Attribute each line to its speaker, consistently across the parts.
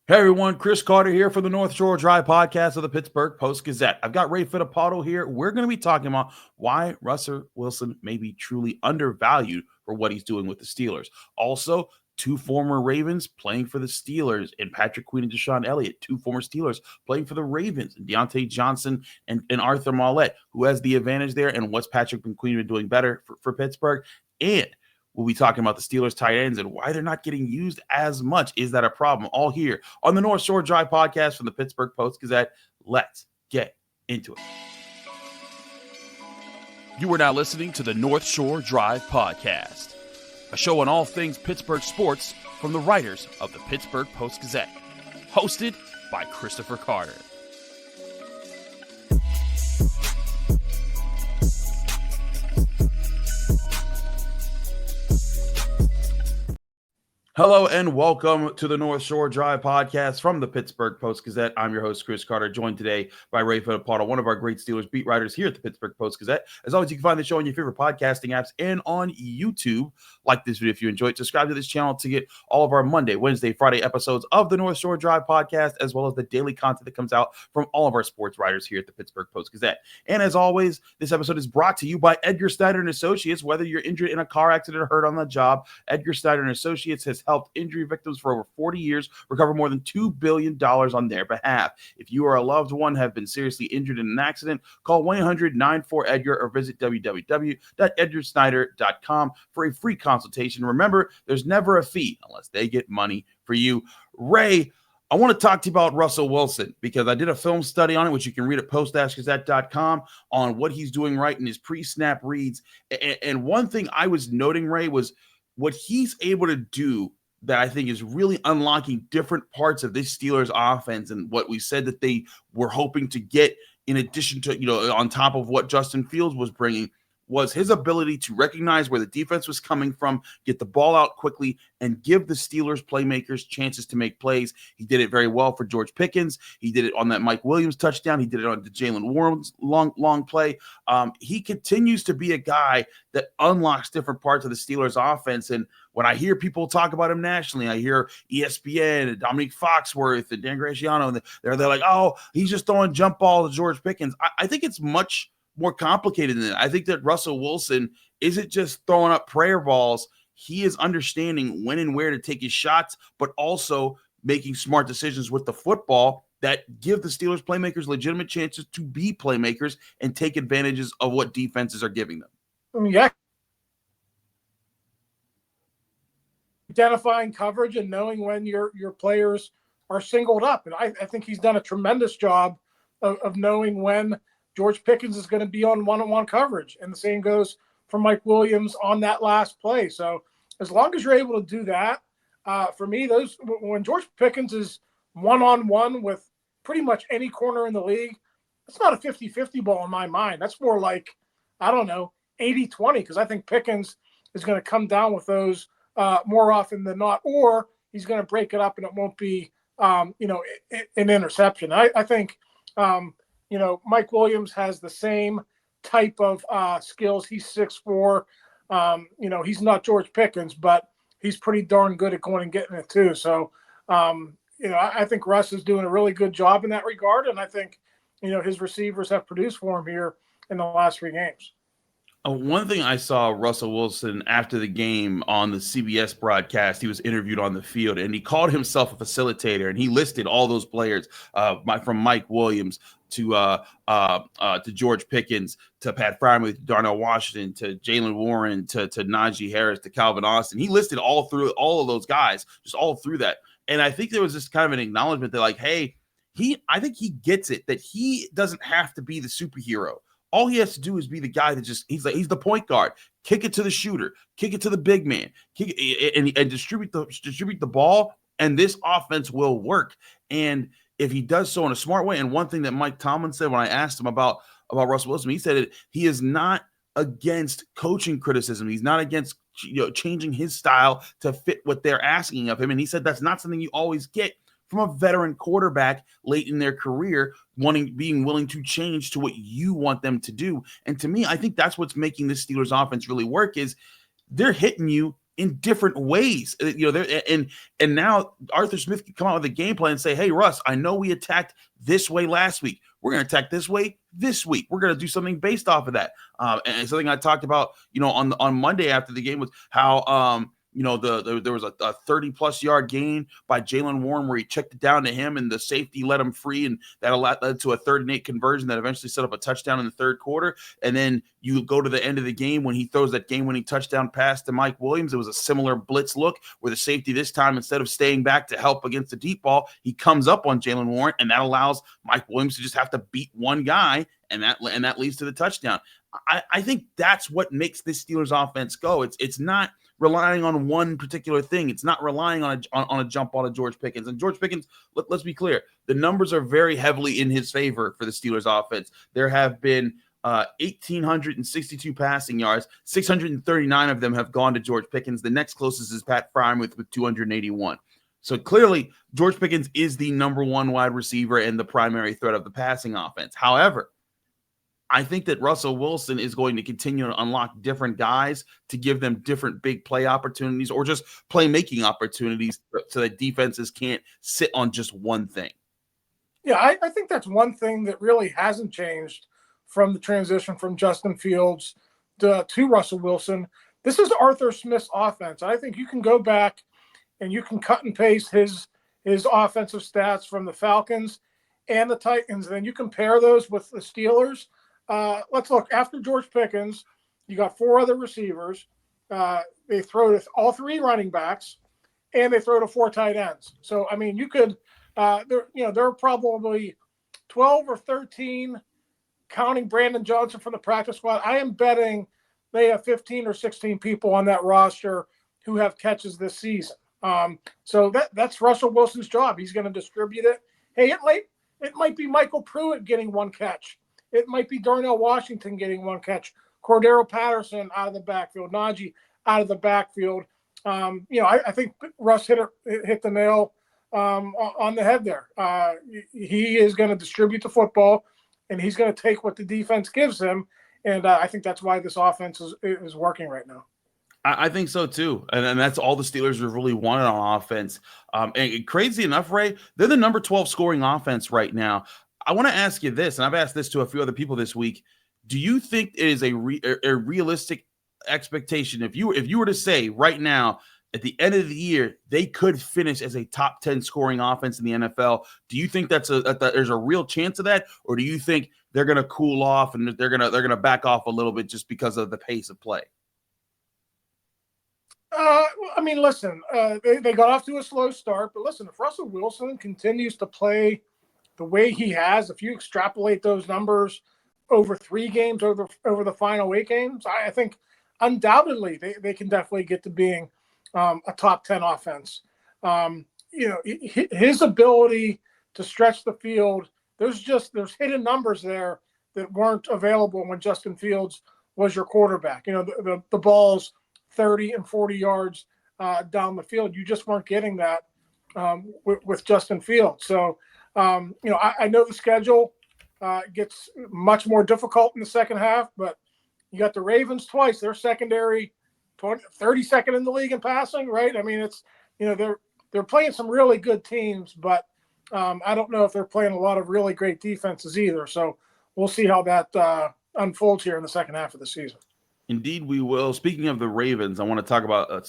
Speaker 1: Hey everyone, Chris Carter here for the North Shore Drive podcast of the Pittsburgh Post-Gazette. I've got Ray Fittipaldo here. We're going to be talking about why Russell Wilson may be truly undervalued for what he's doing with the Steelers. Also, two former Ravens playing for the Steelers, and Patrick Queen and DeShon Elliott, two former Steelers playing for the Ravens, and Deontay Johnson and Arthur Maulet, who has the advantage there, and what's Patrick Queen been doing better for Pittsburgh. And we'll be talking about the Steelers tight ends and why they're not getting used as much. Is that a problem? All here on the North Shore Drive podcast from the Pittsburgh Post-Gazette. Let's get into it. You are now listening to the North Shore Drive podcast, a show on all things Pittsburgh sports from the writers of the Pittsburgh Post-Gazette, hosted by Christopher Carter. Hello and welcome to the North Shore Drive podcast from the Pittsburgh Post-Gazette. I'm your host, Chris Carter, joined today by Ray Fittipaldo, one of our great Steelers beat writers here at the Pittsburgh Post-Gazette. As always, you can find the show on your favorite podcasting apps and on YouTube. Like this video if you enjoyed it. Subscribe to this channel to get all of our Monday, Wednesday, Friday episodes of the North Shore Drive podcast, as well as the daily content that comes out from all of our sports writers here at the Pittsburgh Post-Gazette. And as always, this episode is brought to you by Edgar Snyder and Associates. Whether you're injured in a car accident or hurt on the job, Edgar Snyder and Associates has helped injury victims for over 40 years recover more than $2 billion on their behalf. If you or a loved one have been seriously injured in an accident, call 1-800-94-EDGAR or visit www.edgarsnyder.com for a free consultation. Remember, there's never a fee unless they get money for you. Ray, I want to talk to you about Russell Wilson because I did a film study on it, which you can read at post-gazette.com, on what he's doing right in his pre-snap reads. And one thing I was noting, Ray, was what he's able to do that I think is really unlocking different parts of this Steelers offense and what we said that they were hoping to get in addition to, on top of what Justin Fields was bringing, was his ability to recognize where the defense was coming from, get the ball out quickly, and give the Steelers playmakers chances to make plays. He did it very well for George Pickens. He did it on that Mike Williams touchdown. He did it on the Jalen Warren's long play. He continues to be a guy that unlocks different parts of the Steelers offense. And when I hear people talk about him nationally, I hear ESPN and Dominique Foxworth and Dan Graciano, and they're like, oh, he's just throwing jump ball to George Pickens. I think it's much more complicated than that. I think that Russell Wilson isn't just throwing up prayer balls. He is understanding when and where to take his shots, but also making smart decisions with the football that give the Steelers playmakers legitimate chances to be playmakers and take advantages of what defenses are giving them.
Speaker 2: Yeah. Identifying coverage and knowing when your players are singled up. And I think he's done a tremendous job of knowing when George Pickens is going to be on one-on-one coverage. And the same goes for Mike Williams on that last play. So as long as you're able to do that, for me, when George Pickens is one-on-one with pretty much any corner in the league, it's not a 50-50 ball in my mind. That's more like, 80-20, because I think Pickens is going to come down with those more often than not, or he's going to break it up and it won't be, an interception. I think, Mike Williams has the same type of skills. He's 6'4". He's not George Pickens, but he's pretty darn good at going and getting it too. So, I think Russ is doing a really good job in that regard. And I think, his receivers have produced for him here in the last 3 games.
Speaker 1: One thing I saw Russell Wilson after the game on the CBS broadcast, he was interviewed on the field, and he called himself a facilitator, and he listed all those players from Mike Williams to George Pickens, to Pat Freiermuth, Darnell Washington, to Jalen Warren, to Najee Harris, to Calvin Austin. He listed all of those guys, just all through that. And I think there was just kind of an acknowledgement that, like, hey, I think he gets it, that he doesn't have to be the superhero. All he has to do is be the guy that he's the point guard. Kick it to the shooter, kick it to the big man, kick it, and distribute the ball, and this offense will work. And if he does so in a smart way, and one thing that Mike Tomlin said when I asked him about Russell Wilson, he said he is not against coaching criticism. He's not against changing his style to fit what they're asking of him. And he said that's not something you always get from a veteran quarterback late in their career, being willing to change to what you want them to do. And to me, I think that's what's making this Steelers offense really work, is they're hitting you in different ways. And now Arthur Smith can come out with a game plan and say, hey, Russ, I know we attacked this way last week. We're going to attack this way this week. We're going to do something based off of that. And something I talked about, on Monday after the game was how, there was a 30-plus yard gain by Jaylen Warren where he checked it down to him and the safety let him free, and that led to a 3rd-and-8 conversion that eventually set up a touchdown in the third quarter. And then you go to the end of the game when he throws that game-winning touchdown pass to Mike Williams. It was a similar blitz look where the safety this time, instead of staying back to help against the deep ball, he comes up on Jaylen Warren, and that allows Mike Williams to just have to beat one guy, and that leads to the touchdown. I think that's what makes this Steelers offense go. It's not relying on one particular thing. It's not relying on a jump ball to George Pickens. And George Pickens, let's be clear, the numbers are very heavily in his favor for the Steelers offense. There have been 1,862 passing yards. 639 of them have gone to George Pickens. The next closest is Pat Freiermuth with 281. So clearly, George Pickens is the number one wide receiver and the primary threat of the passing offense. However, I think that Russell Wilson is going to continue to unlock different guys to give them different big play opportunities or just playmaking opportunities so that defenses can't sit on just one thing.
Speaker 2: Yeah, I think that's one thing that really hasn't changed from the transition from Justin Fields to Russell Wilson. This is Arthur Smith's offense. I think you can go back and you can cut and paste his offensive stats from the Falcons and the Titans, and then you compare those with the Steelers. Let's look. After George Pickens, you got 4 other receivers. They throw to all 3 running backs, and they throw to 4 tight ends. So, I mean, you could there are probably 12 or 13, counting Brandon Johnson from the practice squad. I am betting they have 15 or 16 people on that roster who have catches this season. So that's Russell Wilson's job. He's going to distribute it. Hey, it might be Michael Pruitt getting 1 catch. It might be Darnell Washington getting 1 catch. Cordero Patterson out of the backfield. Najee out of the backfield. I think Russ hit the nail on the head there. He is going to distribute the football, and he's going to take what the defense gives him. And I think that's why this offense is working right now.
Speaker 1: I think so too, and that's all the Steelers have really wanted on offense. And crazy enough, Ray, they're the number 12 scoring offense right now. I want to ask you this, and I've asked this to a few other people this week. Do you think it is a realistic expectation if you were to say right now at the end of the year they could finish as a top 10 scoring offense in the NFL? Do you think there's a real chance of that, or do you think they're going to cool off and they're going to back off a little bit just because of the pace of play?
Speaker 2: I mean, listen, they got off to a slow start, but listen, if Russell Wilson continues to play the way he has, if you extrapolate those numbers over 3 games, over the final 8 games, I think undoubtedly they can definitely get to being a top 10 offense. His ability to stretch the field, there's hidden numbers there that weren't available when Justin Fields was your quarterback. The ball's 30 and 40 yards down the field. You just weren't getting that with Justin Fields. So, I know the schedule gets much more difficult in the second half, but you got the Ravens twice. Their secondary, 32nd in the league in passing, right? I mean, it's they're playing some really good teams, but I don't know if they're playing a lot of really great defenses either. So we'll see how that unfolds here in the second half of the season.
Speaker 1: Indeed, we will. Speaking of the Ravens, I want to talk about a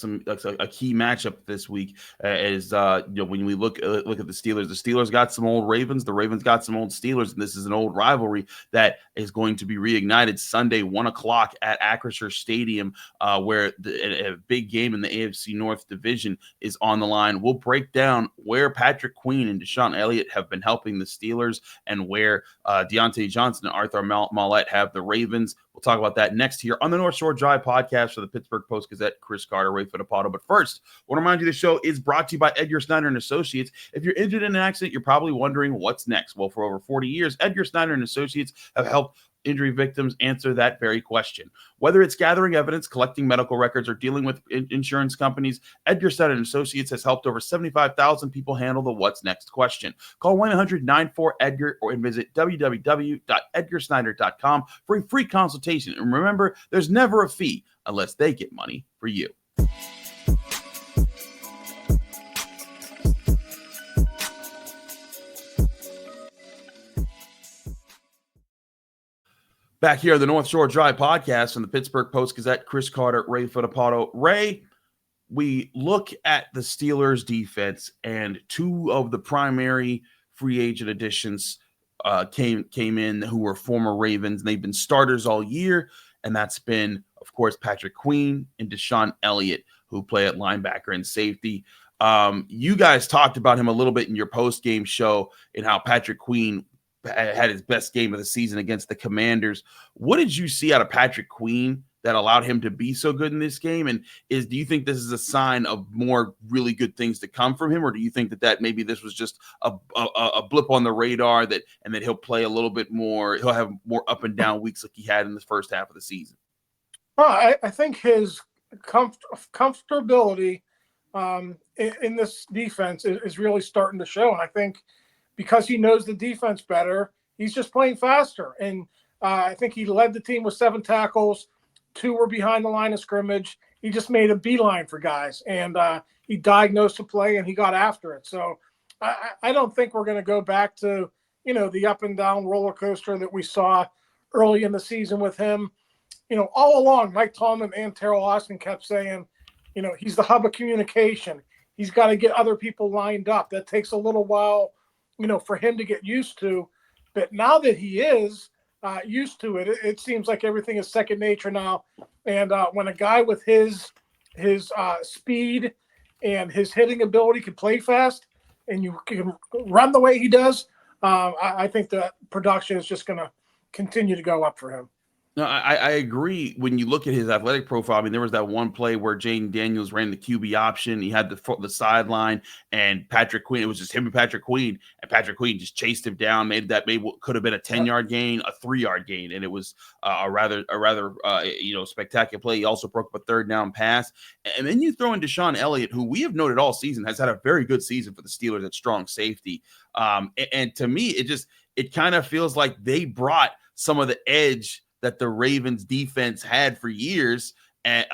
Speaker 1: key matchup this week. When we look at the Steelers got some old Ravens. The Ravens got some old Steelers, and this is an old rivalry that is going to be reignited Sunday, 1:00 at Acrisure Stadium, where a big game in the AFC North division is on the line. We'll break down where Patrick Queen and DeShon Elliott have been helping the Steelers, and where Deontay Johnson and Arthur Maulet have the Ravens. We'll talk about that next here on the North Shore Drive podcast for the Pittsburgh Post-Gazette. Chris Carter, Ray Fittipaldo. But first, I want to remind you the show is brought to you by Edgar Snyder and Associates. If you're injured in an accident, you're probably wondering what's next. Well, for over 40 years, Edgar Snyder and Associates have helped injury victims answer that very question. Whether it's gathering evidence, collecting medical records, or dealing with insurance companies, Edgar Snyder and Associates has helped over 75,000 people handle the what's next question. Call 1-800-94-EDGAR or visit www.edgarsnyder.com for a free consultation. And remember, there's never a fee unless they get money for you. Back here on the North Shore Drive podcast from the Pittsburgh Post-Gazette, Chris Carter, Ray Fittipaldo. Ray, we look at the Steelers defense, and two of the primary free agent additions came in who were former Ravens. They've been starters all year, and that's been, of course, Patrick Queen and DeShon Elliott, who play at linebacker and safety. You guys talked about him a little bit in your post-game show and how Patrick Queen had his best game of the season against the Commanders. What did you see out of Patrick Queen that allowed him to be so good in this game? And do you think this is a sign of more really good things to come from him? Or do you think that maybe this was just a blip on the radar and that he'll play a little bit more, he'll have more up and down weeks like he had in the first half of the season?
Speaker 2: Well, I think his comfortability in this defense is really starting to show. And I think because he knows the defense better, he's just playing faster. And I think he led the team with 7 tackles. 2 were behind the line of scrimmage. He just made a beeline for guys. And he diagnosed the play, and he got after it. So I don't think we're going to go back to, the up and down roller coaster that we saw early in the season with him. All along, Mike Tomlin and Terrell Austin kept saying, he's the hub of communication. He's got to get other people lined up. That takes a little while, for him to get used to. But now that he is used to it, it seems like everything is second nature now. And when a guy with his speed and his hitting ability can play fast and you can run the way he does, I think the production is just going to continue to go up for him.
Speaker 1: No, I agree. When you look at his athletic profile, I mean, there was that one play where Jaden Daniels ran the QB option. He had the sideline, and Patrick Queen. It was just him and Patrick Queen just chased him down. Could have been a 10-yard gain, a 3-yard gain, and it was a rather spectacular play. He also broke up a 3rd down pass, and then you throw in DeShon Elliott, who we have noted all season has had a very good season for the Steelers at strong safety. And to me, it kind of feels like they brought some of the edge that the Ravens defense had for years and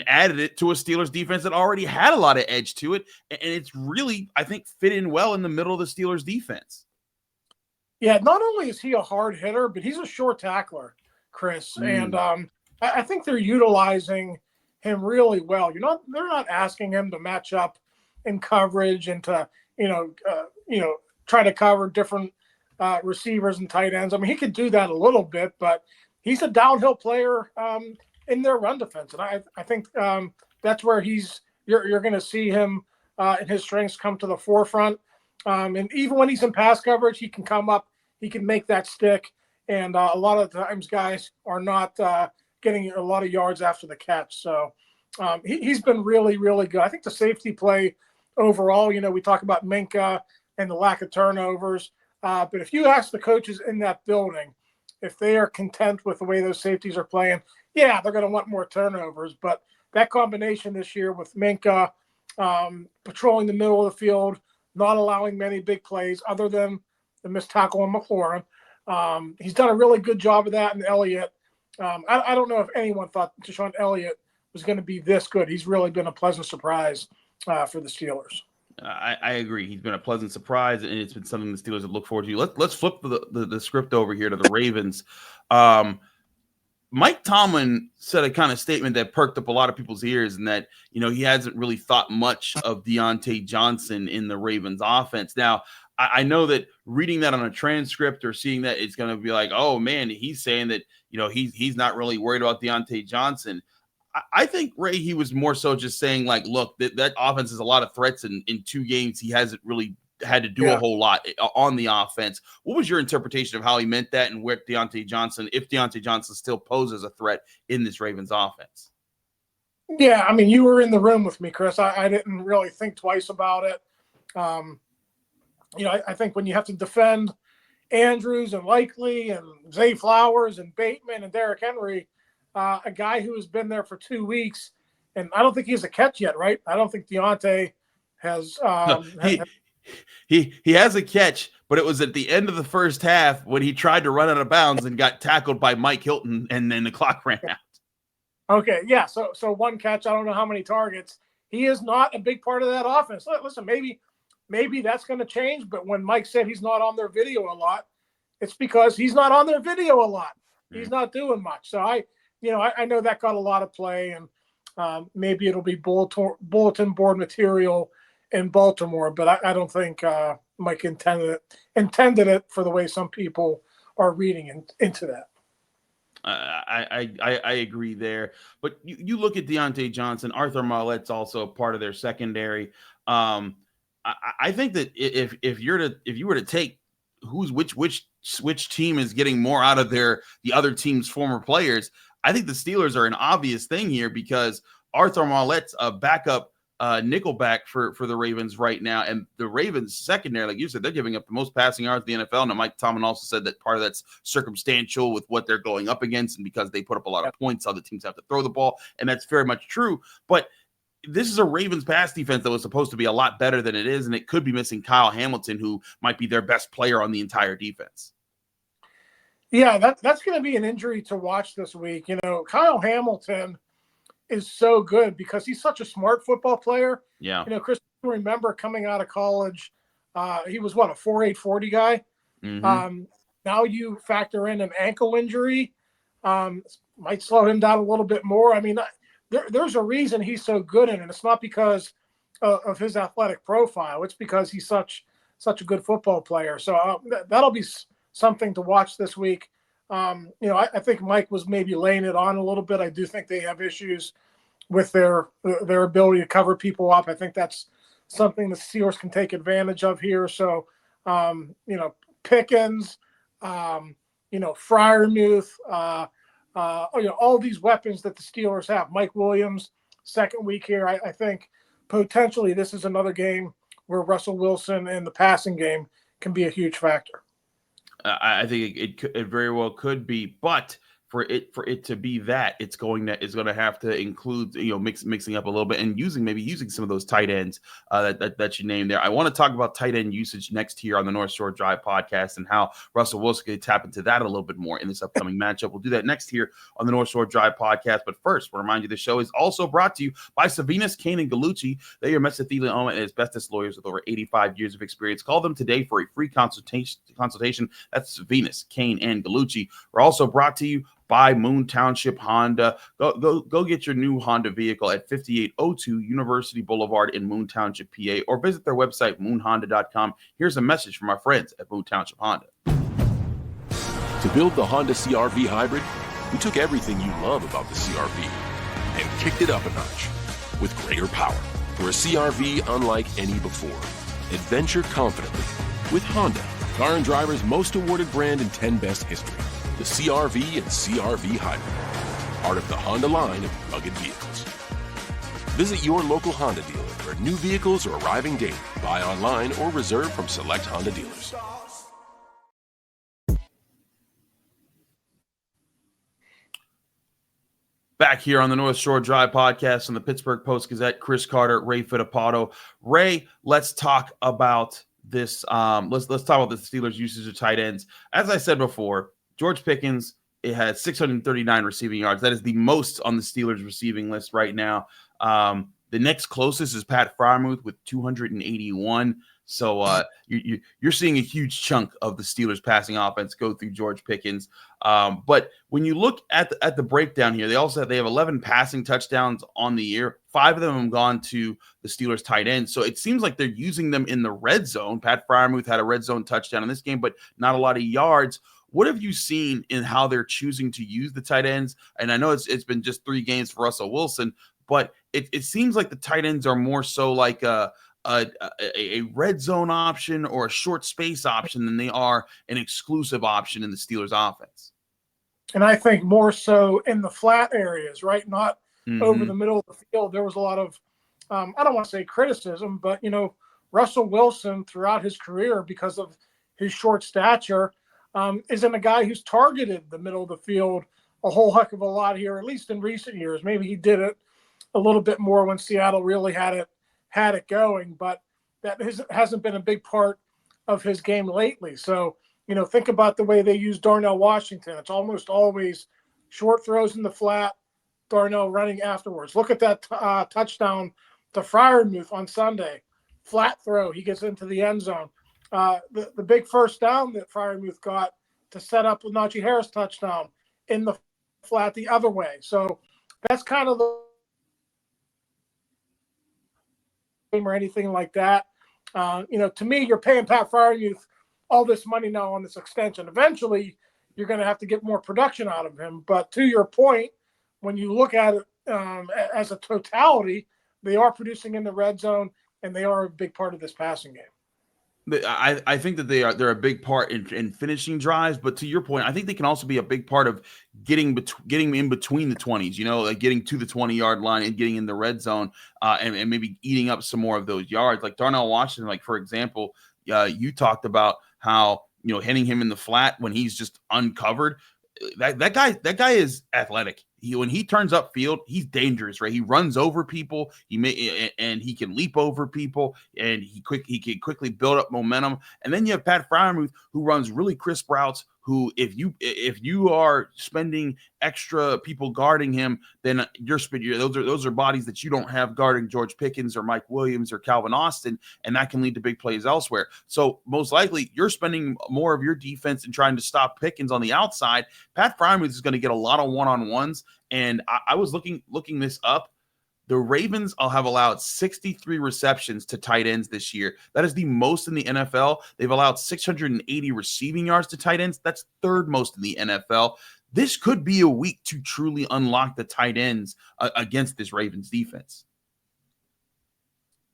Speaker 1: added it to a Steelers defense that already had a lot of edge to it. And it's really, I think, fit in well in the middle of the Steelers defense.
Speaker 2: Yeah, not only is he a hard hitter, but he's a short tackler, Chris. And I think they're utilizing him really well. They're not asking him to match up in coverage and to, try to cover different receivers and tight ends. I mean, he could do that a little bit, but he's a downhill player in their run defense. And I think that's where you're going to see him and his strengths come to the forefront. And even when he's in pass coverage, he can come up, he can make that stick. And a lot of times guys are not getting a lot of yards after the catch. So he's been really, really good. I think the safety play overall, we talk about Minka and the lack of turnovers. But if you ask the coaches in that building, if they are content with the way those safeties are playing, yeah, they're going to want more turnovers. But that combination this year with Minka patrolling the middle of the field, not allowing many big plays other than the missed tackle on McLaurin, he's done a really good job of that. And Elliott, I don't know if anyone thought DeShon Elliott was going to be this good. He's really been a pleasant surprise for the Steelers.
Speaker 1: I agree. He's been a pleasant surprise, and it's been something the Steelers have looked forward to. Let's flip the script over here to the Ravens. Mike Tomlin said a kind of statement that perked up a lot of people's ears, and that he hasn't really thought much of Deontay Johnson in the Ravens offense. Now, I know that reading that on a transcript or seeing that, it's going to be like, oh man, he's saying that he's not really worried about Deontay Johnson. I think, Ray, he was more so just saying, like, look, that offense has a lot of threats. In 2 games, he hasn't really had to do a whole lot on the offense. What was your interpretation of how he meant that, and where Deontay Johnson, if Deontay Johnson still poses a threat in this Ravens offense?
Speaker 2: Yeah, I mean, you were in the room with me, Chris. I didn't really think twice about it. I think when you have to defend Andrews and Likely and Zay Flowers and Bateman and Derrick Henry, a guy who has been there for 2 weeks, and I don't think he has a catch yet, right? I don't think Deontay has.
Speaker 1: He has a catch, but it was at the end of the first half when he tried to run out of bounds and got tackled by Mike Hilton, and then the clock ran out.
Speaker 2: Okay, yeah. So 1 catch. I don't know how many targets. He is not a big part of that offense. Listen, maybe that's going to change. But when Mike said he's not on their video a lot, it's because he's not on their video a lot. He's not doing much. So I know that got a lot of play, and maybe it'll be bulletin board material in Baltimore, but I don't think Mike intended it for the way some people are reading into that.
Speaker 1: I agree there, but you look at Deontay Johnson, Arthur Maulet's also part of their secondary. I think that if you were to take which team is getting more out of the other team's former players, I think the Steelers are an obvious thing here because Arthur Maulet's a backup nickelback for the Ravens right now, and the Ravens secondary, like you said, they're giving up the most passing yards in the NFL. Now, Mike Tomlin also said that part of that's circumstantial with what they're going up against, and because they put up a lot of points, other teams have to throw the ball, and that's very much true. But this is a Ravens pass defense that was supposed to be a lot better than it is, and it could be missing Kyle Hamilton, who might be their best player on the entire defense.
Speaker 2: Yeah, that's going to be an injury to watch this week. Kyle Hamilton is so good because he's such a smart football player.
Speaker 1: Yeah.
Speaker 2: Chris, remember coming out of college, he was a 4.8 40 guy.
Speaker 1: Mm-hmm.
Speaker 2: Now you factor in an ankle injury, might slow him down a little bit more. I mean, there's a reason he's so good in it. It's not because of his athletic profile. It's because he's such a good football player. So that'll be something to watch this week. I think Mike was maybe laying it on a little bit. I do think they have issues with their ability to cover people up. I think that's something the Steelers can take advantage of here. So, Pickens, Freiermuth, all these weapons that the Steelers have. Mike Williams, second week here. I think potentially this is another game where Russell Wilson in the passing game can be a huge factor.
Speaker 1: I think it very well could be, but for it to be that, it's going to have to include mixing up a little bit and using some of those tight ends that you named there. I want to talk about tight end usage next here on the North Shore Drive podcast and how Russell Wilson could tap into that a little bit more in this upcoming matchup. We'll do that next here on the North Shore Drive podcast. But first, we'll remind you the show is also brought to you by Savinas, Kane, and Gallucci. They are mesothelioma and asbestos lawyers with over 85 years of experience. Call them today for a free consultation. That's Savinas, Kane, and Gallucci. We're also brought to you by Moon Township Honda. Go get your new Honda vehicle at 5802 University Boulevard in Moon Township, PA, or visit their website, moonhonda.com. Here's a message from our friends at Moon Township Honda.
Speaker 3: To build the Honda CR-V Hybrid, we took everything you love about the CR-V and kicked it up a notch with greater power for a CR-V unlike any before. Adventure confidently with Honda, Car and Driver's most awarded brand in 10 Best history. The CR-V and CR-V Hybrid, part of the Honda line of rugged vehicles. Visit your local Honda dealer where new vehicles are arriving daily. Buy online or reserve from select Honda dealers.
Speaker 1: Back here on the North Shore Drive podcast on the Pittsburgh Post-Gazette, Chris Carter, Ray Fittipaldo. Ray, let's talk about this. Let's talk about the Steelers' usage of tight ends. As I said before, George Pickens, it had 639 receiving yards. That is the most on the Steelers receiving list right now. The next closest is Pat Freiermuth with 281. So you're seeing a huge chunk of the Steelers passing offense go through George Pickens. But when you look at the breakdown here, they have 11 passing touchdowns on the year. 5 of them have gone to the Steelers tight end. So it seems like they're using them in the red zone. Pat Freiermuth had a red zone touchdown in this game, but not a lot of yards. What have you seen in how they're choosing to use the tight ends? And I know it's been just 3 games for Russell Wilson, but it seems like the tight ends are more so like a red zone option or a short space option than they are an exclusive option in the Steelers offense.
Speaker 2: And I think more so in the flat areas, right? Not over the middle of the field. There was a lot of, I don't want to say criticism, but, Russell Wilson throughout his career, because of his short stature, isn't a guy who's targeted the middle of the field a whole heck of a lot here, at least in recent years. Maybe he did it a little bit more when Seattle really had it going, but that hasn't been a big part of his game lately. So, think about the way they use Darnell Washington. It's almost always short throws in the flat, Darnell running afterwards. Look at that touchdown to Freiermuth on Sunday. Flat throw, he gets into the end zone. The big first down that Freiermuth got to set up the Najee Harris touchdown, in the flat the other way. So that's kind of the game or anything like that. To me, you're paying Pat Freiermuth all this money now on this extension. Eventually, you're going to have to get more production out of him. But to your point, when you look at it as a totality, they are producing in the red zone, and they are a big part of this passing game.
Speaker 1: I think that they're a big part in finishing drives, but to your point, I think they can also be a big part of getting in between the 20s, like getting to the 20-yard line and getting in the red zone and maybe eating up some more of those yards. Like Darnell Washington, like for example, you talked about how hitting him in the flat when he's just uncovered. That guy is athletic. When he turns upfield, he's dangerous, right? He runs over people. He can leap over people, and he can quickly build up momentum. And then you have Pat Freiermuth, who runs really crisp routes. Who, if you are spending extra people guarding him, then those are bodies that you don't have guarding George Pickens or Mike Williams or Calvin Austin, and that can lead to big plays elsewhere. So most likely, you're spending more of your defense and trying to stop Pickens on the outside. Pat Freiermuth is going to get a lot of one-on-ones, and I was looking this up. The Ravens have allowed 63 receptions to tight ends this year. That is the most in the NFL. They've allowed 680 receiving yards to tight ends. That's third most in the NFL. This could be a week to truly unlock the tight ends against this Ravens defense.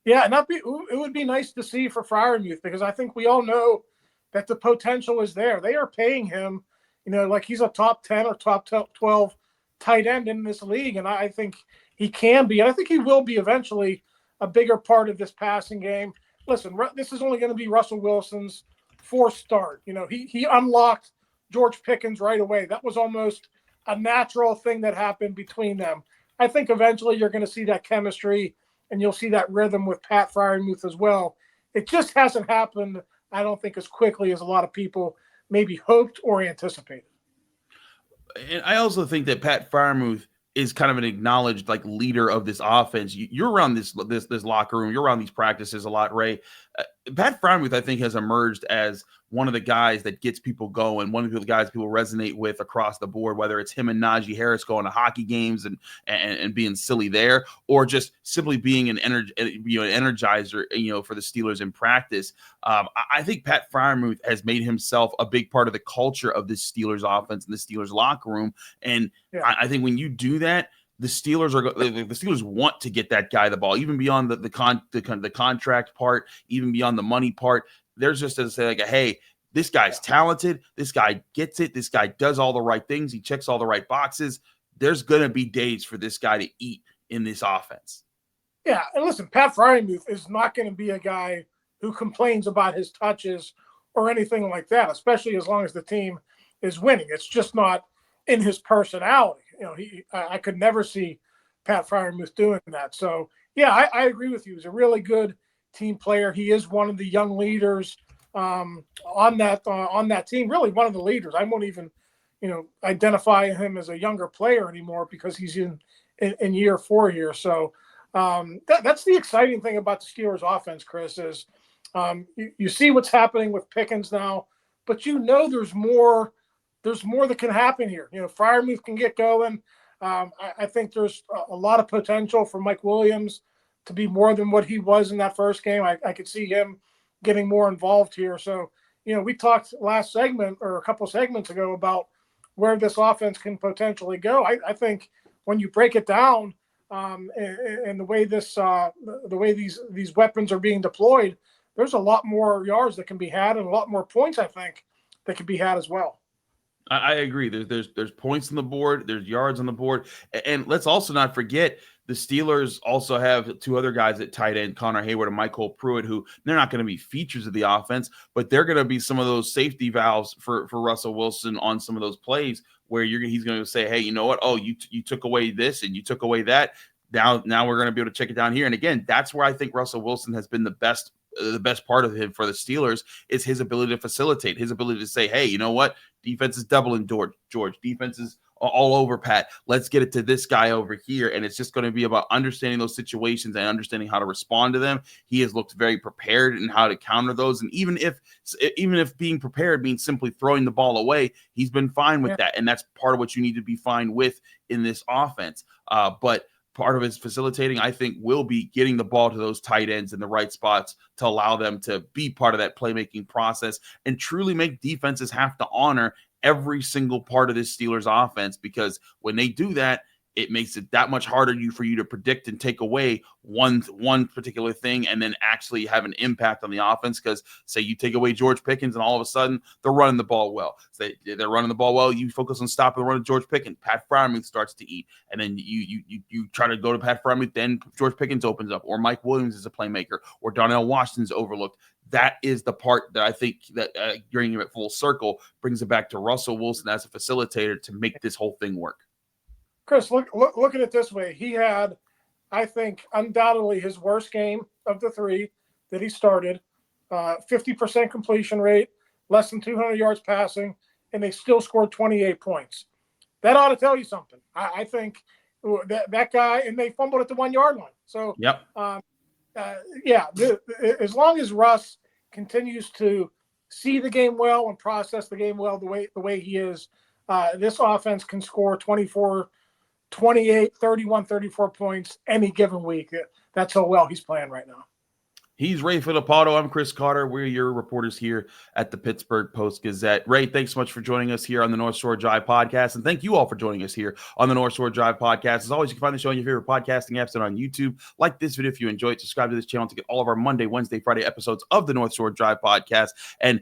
Speaker 2: Yeah, and it would be nice to see for Freiermuth, because I think we all know that the potential is there. They are paying him, like he's a top 10 or top 12 tight end in this league, and I think he can be, and I think he will be eventually a bigger part of this passing game. Listen, this is only going to be Russell Wilson's fourth start. He unlocked George Pickens right away. That was almost a natural thing that happened between them. I think eventually you're going to see that chemistry, and you'll see that rhythm with Pat Freiermuth as well. It just hasn't happened, I don't think, as quickly as a lot of people maybe hoped or anticipated.
Speaker 1: And I also think that Pat Freiermuth is kind of an acknowledged leader of this offense. You're around this locker room. You're around these practices a lot, Ray. Pat Freiermuth, I think, has emerged as one of the guys that gets people going, one of the guys people resonate with across the board, whether it's him and Najee Harris going to hockey games and being silly there, or just simply being an energizer, for the Steelers in practice. I think Pat Freiermuth has made himself a big part of the culture of this Steelers offense and the Steelers locker room. And yeah. I think when you do that, the Steelers want to get that guy the ball, even beyond the contract part, even beyond the money part. There's just to say hey, this guy's talented. This guy gets it. This guy does all the right things. He checks all the right boxes. There's going to be days for this guy to eat in this offense.
Speaker 2: Yeah, and listen, Pat Freiermuth is not going to be a guy who complains about his touches or anything like that, especially as long as the team is winning. It's just not in his personality. I could never see Pat Freiermuth doing that. So, yeah, I agree with you. He's a really good team player. He is one of the young leaders on that team. Really, one of the leaders. I won't even, identify him as a younger player anymore because he's in year 4 here. So that's the exciting thing about the Steelers' offense, Chris. Is you see what's happening with Pickens now, but there's more. There's more that can happen here. Freiermuth can get going. I think there's a lot of potential for Mike Williams to be more than what he was in that first game. I could see him getting more involved here. So, we talked last segment or a couple segments ago about where this offense can potentially go. I think when you break it down and the way these weapons are being deployed, there's a lot more yards that can be had and a lot more points, I think, that can be had as well.
Speaker 1: I agree. There's points on the board. There's yards on the board. And let's also not forget the Steelers also have two other guys at tight end, Connor Hayward and Michael Pruitt, who they're not going to be features of the offense, but they're going to be some of those safety valves for Russell Wilson on some of those plays where he's going to say, hey, you know what? Oh, you took away this and you took away that. Now we're going to be able to check it down here. And again, that's where I think Russell Wilson has been the best part of him for the Steelers is his ability to facilitate, his ability to say, hey, you know what? Defense is doubling George. Defense is all over Pat. Let's get it to this guy over here. And it's just going to be about understanding those situations and understanding how to respond to them. He has looked very prepared in how to counter those. And even if being prepared means simply throwing the ball away, he's been fine with that. And that's part of what you need to be fine with in this offense. But part of his facilitating, I think, will be getting the ball to those tight ends in the right spots to allow them to be part of that playmaking process and truly make defenses have to honor every single part of this Steelers offense, because when they do that, it makes it that much harder for you to predict and take away one particular thing and then actually have an impact on the offense. Because say you take away George Pickens and all of a sudden they're running the ball well. So they're running the ball well. You focus on stopping the run of George Pickens. Pat Freiermuth starts to eat. And then you try to go to Pat Freiermuth, then George Pickens opens up, or Mike Williams is a playmaker, or Darnell Washington's overlooked. That is the part that I think that bringing it full circle brings it back to Russell Wilson as a facilitator to make this whole thing work.
Speaker 2: Chris, look at it this way. He had, I think, undoubtedly his worst game of the three that he started. 50% completion rate, less than 200 yards passing, and they still scored 28 points. That ought to tell you something. I think that guy, and they fumbled at the 1 yard line. So, as long as Russ continues to see the game well and process the game well the way he is, this offense can score 28, 31, 34 points any given week. That's how well he's playing right now.
Speaker 1: He's Ray Fittipaldo. I'm Chris Carter. We're your reporters here at the Pittsburgh Post-Gazette. Ray, thanks so much for joining us here on the North Shore Drive podcast. And thank you all for joining us here on the North Shore Drive podcast. As always, you can find the show on your favorite podcasting apps and on YouTube. Like this video if you enjoy it. Subscribe to this channel to get all of our Monday, Wednesday, Friday episodes of the North Shore Drive podcast. And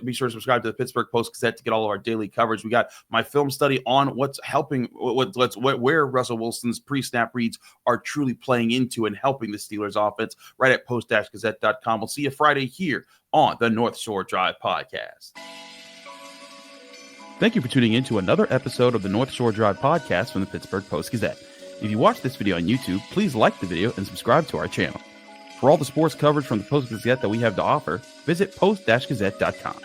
Speaker 1: be sure to subscribe to the Pittsburgh Post-Gazette to get all of our daily coverage. We got my film study on what's helping, where Russell Wilson's pre-snap reads are truly playing into and helping the Steelers offense right at post-gazette.com. We'll see you Friday here on the North Shore Drive podcast. Thank you for tuning in to another episode of the North Shore Drive podcast from the Pittsburgh Post-Gazette. If you watch this video on YouTube, please like the video and subscribe to our channel. For all the sports coverage from the Post-Gazette that we have to offer, visit post-gazette.com.